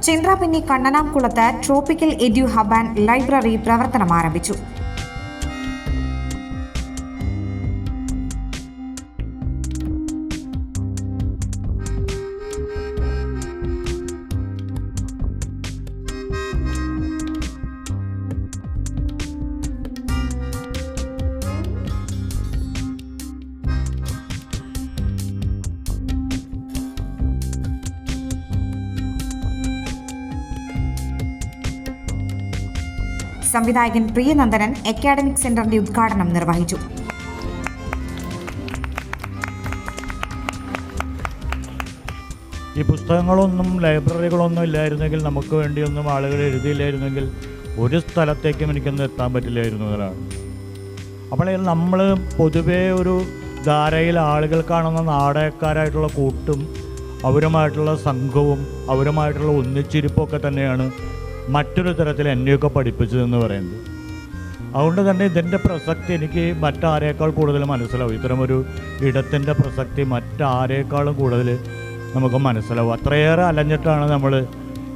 ചിൻട്രാപിന്നി കണ്ണനാംകുളത്ത് tropical edu hub and library പ്രവർത്തനം ആരംഭിച്ചു. സംവിധായകൻ പ്രിയനന്ദനൻ അക്കാഡമിക് സെന്ററിന്റെ ഉദ്ഘാടനം നിർവഹിച്ചു. ഈ പുസ്തകങ്ങളൊന്നും ലൈബ്രറികളൊന്നും ഇല്ലായിരുന്നെങ്കിൽ, നമുക്ക് വേണ്ടിയൊന്നും ആളുകൾ എഴുതിയില്ലായിരുന്നെങ്കിൽ ഒരു സ്ഥലത്തേക്കും എനിക്കൊന്നും എത്താൻ പറ്റില്ലായിരുന്നു എന്നതാണ്. അപ്പോൾ നമ്മൾ പൊതുവേ ഒരു ധാരയിൽ ആളുകൾ കാണുന്ന നാടകക്കാരായിട്ടുള്ള കൂട്ടും അവരുമായിട്ടുള്ള സംഘവും അവരുമായിട്ടുള്ള ഒന്നിച്ചിരിപ്പൊക്കെ തന്നെയാണ് മറ്റൊരു തരത്തിൽ എന്നെയൊക്കെ പഠിപ്പിച്ചതെന്ന് പറയുന്നത്. അതുകൊണ്ട് തന്നെ ഇതിൻ്റെ പ്രസക്തി എനിക്ക് മറ്റാരേക്കാൾ കൂടുതൽ മനസ്സിലാവും. ഇത്തരമൊരു ഇടത്തിൻ്റെ പ്രസക്തി മറ്റാരേക്കാളും കൂടുതൽ നമുക്ക് മനസ്സിലാവും. അത്രയേറെ അലഞ്ഞിട്ടാണ് നമ്മൾ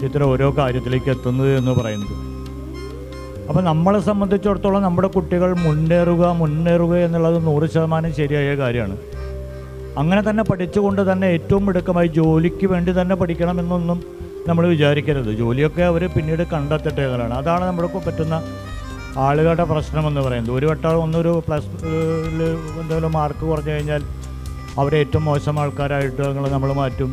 ഇത്തരം ഓരോ കാര്യത്തിലേക്ക് എത്തുന്നത് എന്ന് പറയുന്നത്. അപ്പോൾ നമ്മളെ സംബന്ധിച്ചിടത്തോളം നമ്മുടെ കുട്ടികൾ മുന്നേറുക എന്നുള്ളത് 100% ശരിയായ കാര്യമാണ്. അങ്ങനെ തന്നെ പഠിച്ചുകൊണ്ട് തന്നെ ഏറ്റവും മിടുക്കമായി ജോലിക്ക് വേണ്ടി തന്നെ പഠിക്കണമെന്നൊന്നും നമ്മൾ വിചാരിക്കരുത്. ജോലിയൊക്കെ അവർ പിന്നീട് കണ്ടെത്തട്ടെ എന്നതാണ്. അതാണ് നമ്മൾക്ക് പറ്റുന്ന ആളുകളുടെ പ്രശ്നമെന്ന് പറയുന്നത്. ഒരു വട്ടം ഒന്നൊരു പ്ലസ് എന്തെങ്കിലും മാർക്ക് കുറഞ്ഞു കഴിഞ്ഞാൽ അവരെ ഏറ്റവും മോശം ആൾക്കാരായിട്ട് നമ്മൾ മാറ്റും.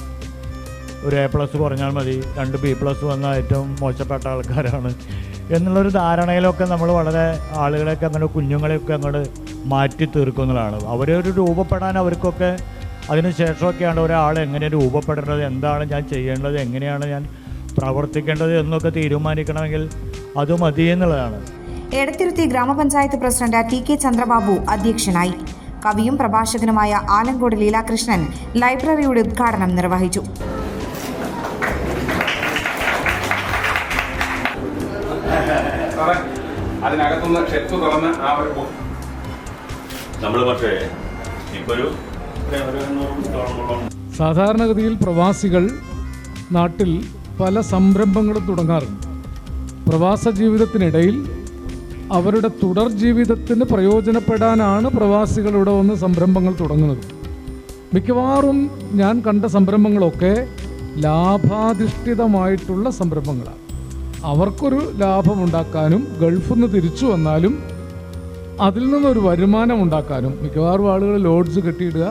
ഒരു A+ കുറഞ്ഞാൽ മതി, 2 B+ വന്നാൽ ഏറ്റവും മോശപ്പെട്ട ആൾക്കാരാണ് എന്നുള്ളൊരു ധാരണയിലൊക്കെ നമ്മൾ വളരെ ആളുകളെയൊക്കെ അങ്ങനെ കുഞ്ഞുങ്ങളെയൊക്കെ അങ്ങോട്ട് മാറ്റി തീർക്കുന്നതാണ്. അവരൊരു രൂപപ്പെടാൻ അവർക്കൊക്കെ അതിന് ശേഷമൊക്കെയാണ് ഒരാൾ എങ്ങനെ രൂപപ്പെടേണ്ടത്, എന്താണ് ഞാൻ ചെയ്യേണ്ടത്, എങ്ങനെയാണ് ഞാൻ പ്രവർത്തിക്കേണ്ടത് എന്നൊക്കെ തീരുമാനിക്കണമെങ്കിൽ അത് മതി എന്നുള്ളതാണ്. എടത്തിരുത്തി ഗ്രാമപഞ്ചായത്ത് പ്രസിഡന്റ് TK ചന്ദ്രബാബു അധ്യക്ഷനായി. കവിയും പ്രഭാഷകനുമായ ആലങ്കോട് ലീലാകൃഷ്ണൻ ലൈബ്രറിയുടെ ഉദ്ഘാടനം നിർവഹിച്ചു. അതിനകത്തുനിന്ന് ഷെൽഫ് തുറന്ന് സാധാരണഗതിയിൽ പ്രവാസികൾ നാട്ടിൽ പല സംരംഭങ്ങളും തുടങ്ങാറുണ്ട്. പ്രവാസ ജീവിതത്തിനിടയിൽ അവരുടെ തുടർ ജീവിതത്തിന് പ്രയോജനപ്പെടാനാണ് പ്രവാസികൾ ഇവിടെ വന്ന് സംരംഭങ്ങൾ തുടങ്ങുന്നത്. മിക്കവാറും ഞാൻ കണ്ട സംരംഭങ്ങളൊക്കെ ലാഭാധിഷ്ഠിതമായിട്ടുള്ള സംരംഭങ്ങളാണ്. അവർക്കൊരു ലാഭമുണ്ടാക്കാനും ഗൾഫിൽ നിന്ന് തിരിച്ചു വന്നാലും അതിൽ നിന്നൊരു വരുമാനം ഉണ്ടാക്കാനും മിക്കവാറും ആളുകൾ ലോഡ്ജ് കെട്ടിയിടുക,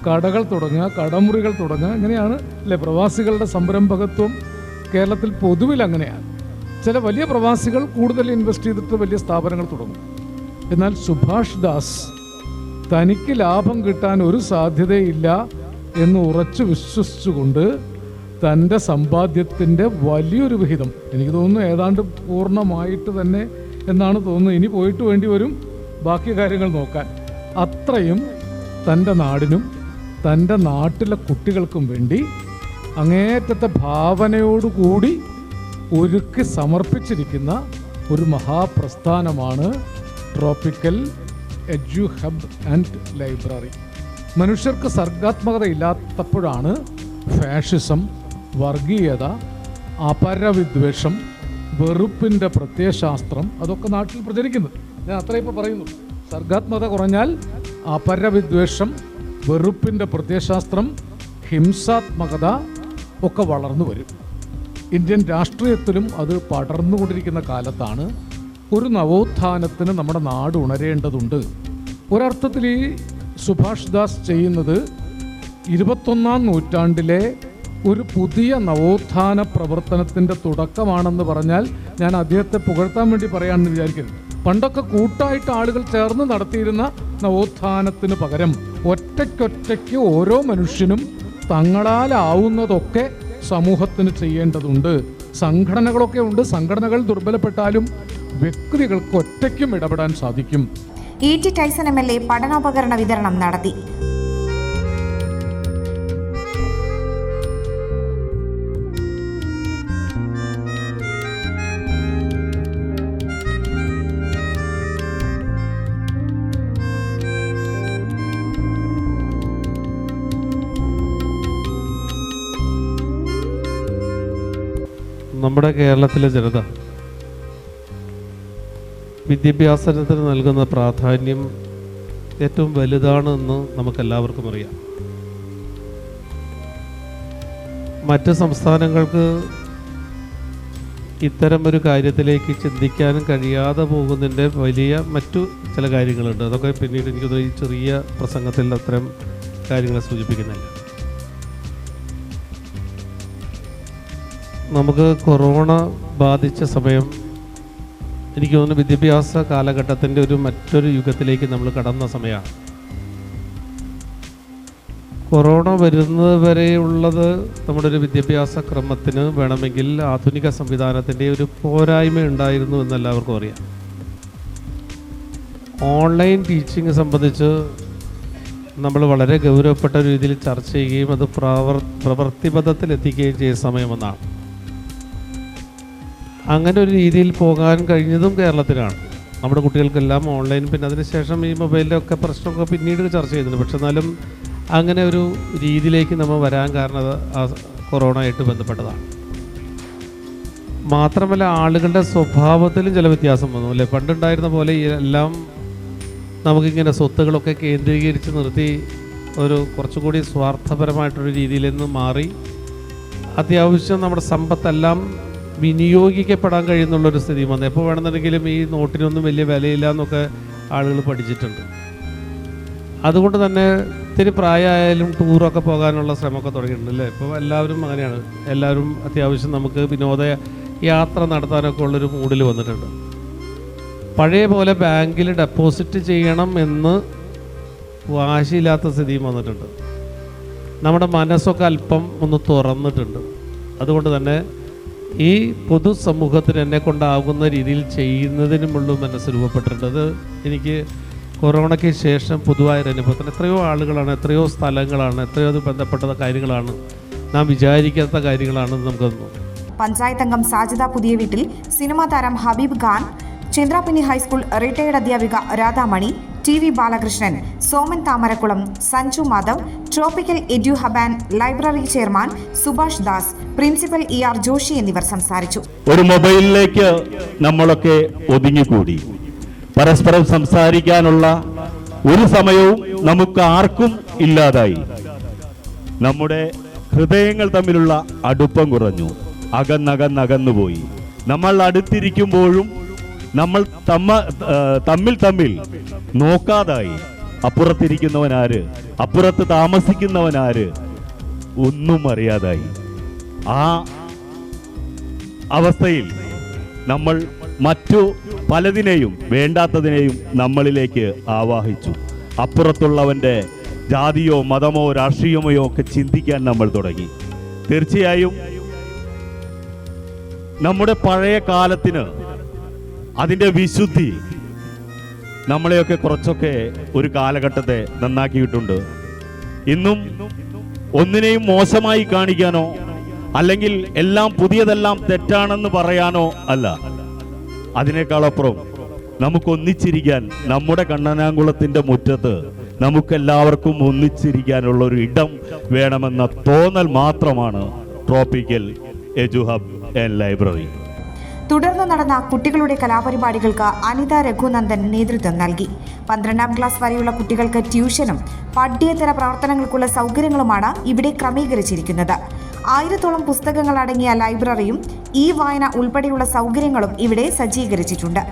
കടകൾ തുടങ്ങുക, കടമുറികൾ തുടങ്ങുക, ഇങ്ങനെയാണ് അല്ലേ പ്രവാസികളുടെ സംരംഭകത്വം കേരളത്തിൽ പൊതുവിൽ അങ്ങനെയാണ്. ചില വലിയ പ്രവാസികൾ കൂടുതൽ ഇൻവെസ്റ്റ് ചെയ്തിട്ട് വലിയ സ്ഥാപനങ്ങൾ തുടങ്ങും. എന്നാൽ സുഭാഷ് ദാസ് തനിക്ക് ലാഭം കിട്ടാൻ ഒരു സാധ്യതയില്ല എന്ന് ഉറച്ചു വിശ്വസിച്ചുകൊണ്ട് തൻ്റെ സമ്പാദ്യത്തിൻ്റെ വലിയൊരു വിഹിതം, എനിക്ക് തോന്നുന്നു ഏതാണ്ട് പൂർണ്ണമായിട്ട് തന്നെ എന്നാണ് തോന്നുന്നത്, ഇനി പോയിട്ട് വേണ്ടി വരും ബാക്കി കാര്യങ്ങൾ നോക്കാൻ, അത്രയും തൻ്റെ നാടിനും തൻ്റെ നാട്ടിലെ കുട്ടികൾക്കും വേണ്ടി അങ്ങേറ്റത്തെ ഭാവനയോടുകൂടി ഒരുക്കി സമർപ്പിച്ചിരിക്കുന്ന ഒരു മഹാപ്രസ്ഥാനമാണ് tropical edu hub and library. മനുഷ്യർക്ക് സർഗാത്മകത ഇല്ലാത്തപ്പോഴാണ് ഫാഷിസം, വർഗീയത, അപരവിദ്വേഷം, വെറുപ്പിൻ്റെ പ്രത്യയശാസ്ത്രം അതൊക്കെ നാട്ടിൽ പ്രചരിക്കുന്നത്. ഞാൻ അത്ര ഇപ്പോൾ പറയുന്നു. സർഗാത്മകത കുറഞ്ഞാൽ അപരവിദ്വേഷം, വെറുപ്പിൻ്റെ പ്രത്യയശാസ്ത്രം, ഹിംസാത്മകത ഒക്കെ വളർന്നു വരും. ഇന്ത്യൻ രാഷ്ട്രീയത്തിലും അത് പടർന്നുകൊണ്ടിരിക്കുന്ന കാലത്താണ് ഒരു നവോത്ഥാനത്തിന് നമ്മുടെ നാട് ഉണരേണ്ടതുണ്ട്. ഒരർത്ഥത്തിൽ ഈ സുഭാഷ് ദാസ് ചെയ്യുന്നത് 21ാം നൂറ്റാണ്ടിലെ ഒരു പുതിയ നവോത്ഥാന പ്രവർത്തനത്തിൻ്റെ തുടക്കമാണെന്ന് പറഞ്ഞാൽ ഞാൻ അദ്ദേഹത്തെ പുകഴ്ത്താൻ വേണ്ടി പറയാമെന്ന് വിചാരിക്കരുത്. പണ്ടൊക്കെ കൂട്ടായിട്ട് ആളുകൾ ചേർന്ന് നടത്തിയിരുന്ന നവോത്ഥാനത്തിന് പകരം ഒറ്റയ്ക്കൊറ്റയ്ക്ക് ഓരോ മനുഷ്യനും തങ്ങളാലാവുന്നതൊക്കെ സമൂഹത്തിന് ചെയ്യേണ്ടതുണ്ട്. സംഘടനകളൊക്കെ ഉണ്ട്. സംഘടനകൾ ദുർബലപ്പെട്ടാലും വ്യക്തികൾക്ക് ഒറ്റയ്ക്കും ഇടപെടാൻ സാധിക്കും. E.T. ടൈസൺ MLA പഠനോപകരണ വിതരണം നടത്തി. നമ്മുടെ കേരളത്തിലെ ജനത വിദ്യാഭ്യാസത്തിന് നൽകുന്ന പ്രാധാന്യം ഏറ്റവും വലുതാണെന്ന് നമുക്കെല്ലാവർക്കും അറിയാം. മറ്റ് സംസ്ഥാനങ്ങൾക്ക് ഇത്തരമൊരു കാര്യത്തിലേക്ക് ചിന്തിക്കാനും കഴിയാതെ പോകുന്നതിൻ്റെ വലിയ മറ്റു ചില കാര്യങ്ങളുണ്ട്. അതൊക്കെ പിന്നീട് എനിക്ക് തോന്നുന്നു ഈ ചെറിയ പ്രസംഗത്തിൽ അത്തരം കാര്യങ്ങളെ സൂചിപ്പിക്കുന്നില്ല. നമുക്ക് കൊറോണ ബാധിച്ച സമയം എനിക്ക് തോന്നുന്നു വിദ്യാഭ്യാസ കാലഘട്ടത്തിൻ്റെ മറ്റൊരു യുഗത്തിലേക്ക് നമ്മൾ കടന്ന സമയമാണ്. കൊറോണ വരുന്നത് വരെയുള്ളത് നമ്മുടെ ഒരു വിദ്യാഭ്യാസ ക്രമത്തിന് വേണമെങ്കിൽ ആധുനിക സംവിധാനത്തിൻ്റെ ഒരു പോരായ്മ ഉണ്ടായിരുന്നു എന്നെല്ലാവർക്കും അറിയാം. ഓൺലൈൻ ടീച്ചിങ് സംബന്ധിച്ച് നമ്മൾ വളരെ ഗൗരവപ്പെട്ട രീതിയിൽ ചർച്ച ചെയ്യുകയും അത് പ്രവൃത്തിപഥത്തിലെത്തിക്കുകയും ചെയ്ത സമയമെന്നാണ്. അങ്ങനെ ഒരു രീതിയിൽ പോകാൻ കഴിഞ്ഞതും കേരളത്തിലാണ്. നമ്മുടെ കുട്ടികൾക്കെല്ലാം ഓൺലൈൻ, പിന്നെ അതിനുശേഷം ഈ മൊബൈലിൻ്റെ ഒക്കെ പ്രശ്നമൊക്കെ പിന്നീട് ചർച്ച ചെയ്തിട്ടുണ്ട്. പക്ഷെ എന്നാലും അങ്ങനെ ഒരു രീതിയിലേക്ക് നമ്മൾ വരാൻ കാരണം ആ കൊറോണ ആയിട്ട് ബന്ധപ്പെട്ടതാണ്. മാത്രമല്ല ആളുകളുടെ സ്വഭാവത്തിലും ചില വ്യത്യാസം വന്നു അല്ലേ. പണ്ടുണ്ടായിരുന്ന പോലെ എല്ലാം നമുക്കിങ്ങനെ സ്വത്തുകളൊക്കെ കേന്ദ്രീകരിച്ച് നിർത്തി ഒരു കുറച്ചുകൂടി സ്വാർത്ഥപരമായിട്ടൊരു രീതിയിൽ നിന്ന് മാറി അത്യാവശ്യം നമ്മുടെ സമ്പത്തെല്ലാം വിനിയോഗിക്കപ്പെടാൻ കഴിയുന്നുള്ളൊരു സ്ഥിതി വന്നു. എപ്പോൾ വേണമെന്നുണ്ടെങ്കിലും ഈ നോട്ടിനൊന്നും വലിയ വിലയില്ല എന്നൊക്കെ ആളുകൾ പഠിച്ചിട്ടുണ്ട്. അതുകൊണ്ട് തന്നെ ഇത്തിരി പ്രായമായാലും ടൂറൊക്കെ പോകാനുള്ള ശ്രമമൊക്കെ തുടങ്ങിയിട്ടുണ്ട് അല്ലേ. ഇപ്പോൾ എല്ലാവരും അങ്ങനെയാണ്. എല്ലാവരും അത്യാവശ്യം നമുക്ക് വിനോദ യാത്ര നടത്താനൊക്കെ ഉള്ളൊരു മൂഡിൽ വന്നിട്ടുണ്ട്. പഴയ പോലെ ബാങ്കിൽ ഡെപ്പോസിറ്റ് ചെയ്യണം എന്ന് വാശിയില്ലാത്ത സ്ഥിതിയും വന്നിട്ടുണ്ട്. നമ്മുടെ മനസ്സൊക്കെ അല്പം ഒന്ന് തുറന്നിട്ടുണ്ട്. അതുകൊണ്ട് തന്നെ ഈ പൊതുസമൂഹത്തിന് എന്നെ കൊണ്ടാകുന്ന രീതിയിൽ ചെയ്യുന്നതിനുമുള്ള മനസ്സ് രൂപപ്പെട്ടിട്ടുണ്ട്. അത് എനിക്ക് കൊറോണയ്ക്ക് ശേഷം പൊതുവായൊരു അനുഭവത്തിന് എത്രയോ ആളുകളാണ്, എത്രയോ സ്ഥലങ്ങളാണ്, എത്രയോ അത് ബന്ധപ്പെട്ട കാര്യങ്ങളാണ്, നാം വിചാരിക്കാത്ത കാര്യങ്ങളാണെന്ന് നമുക്ക് തോന്നുന്നു. പഞ്ചായത്ത് അംഗം സാജിദ പുതിയ വീട്ടിൽ, സിനിമാ താരം ഹബീബ് ഖാൻ, ചന്ദ്രാപിന്നി ഹൈസ്കൂൾ റിട്ടയർഡ് അധ്യാപിക Radhamani, TV Balakrishnan, Soman Thamarakulam, Sanju Madhav, tropical edu hub and library chairman Subhash Das, principal ER Joshi എന്നിവർ സംസാരിച്ചു. ഒരു മൊബൈലിലേക്ക് നമ്മളൊക്കെ ഒതുങ്ങിക്കൂടി. പരസ്പരം സംസാരിക്കാനുള്ള ഒരു സമയവും നമുക്ക് ആർക്കും ഇല്ലാതായി. നമ്മുടെ ഹൃദയങ്ങൾ തമ്മിലുള്ള അടുപ്പം കുറഞ്ഞു, അകന്നകന്നകന്നുപോയി. നമ്മൾ അടുത്തിരിക്കുമ്പോഴും നമ്മൾ തമ്മിൽ നോക്കാതായി. അപ്പുറത്തിരിക്കുന്നവനാര്, അപ്പുറത്ത് താമസിക്കുന്നവനാര് ഒന്നും അറിയാതായി. ആ അവസ്ഥയിൽ നമ്മൾ മറ്റു പലതിനെയും വേണ്ടാത്തതിനെയും നമ്മളിലേക്ക് ആവാഹിച്ചു. അപ്പുറത്തുള്ളവൻ്റെ ജാതിയോ മതമോ രാഷ്ട്രീയമോ ഒക്കെ ചിന്തിക്കാൻ നമ്മൾ തുടങ്ങി. തീർച്ചയായും നമ്മുടെ പഴയ കാലത്തിന് അതിൻ്റെ വിശുദ്ധി നമ്മളെയൊക്കെ കുറച്ചൊക്കെ ഒരു കാലഘട്ടത്തെ നന്നാക്കിയിട്ടുണ്ട്. ഇന്നും ഒന്നിനെയും മോശമായി കാണിക്കാനോ അല്ലെങ്കിൽ എല്ലാം പുതിയതെല്ലാം തെറ്റാണെന്ന് പറയാനോ അല്ല. അതിനേക്കാളപ്പുറം നമുക്കൊന്നിച്ചിരിക്കാൻ നമ്മുടെ കണ്ണനാങ്കുളത്തിൻ്റെ മുറ്റത്ത് നമുക്കെല്ലാവർക്കും ഒന്നിച്ചിരിക്കാനുള്ള ഒരു ഇടം വേണമെന്ന തോന്നൽ മാത്രമാണ് tropical edu hub and library. തുടർന്ന് നടന്ന കുട്ടികളുടെ കലാപരിപാടികൾക്ക് അനിത രഘുനന്ദൻ നേതൃത്വം നൽകി. 12ാം ക്ലാസ് വരെയുള്ള കുട്ടികൾക്ക് ട്യൂഷനും പഠ്യേതര പ്രവർത്തനങ്ങൾക്കുള്ള സൗകര്യങ്ങളുമാണ് ഇവിടെ ക്രമീകരിച്ചിരിക്കുന്നത്. 1000-ഓളം പുസ്തകങ്ങൾ അടങ്ങിയ ലൈബ്രറിയും വായന ഉൾപ്പെടെയുള്ള സൗകര്യങ്ങളും ഇവിടെ സജ്ജീകരിച്ചിട്ടുണ്ട്.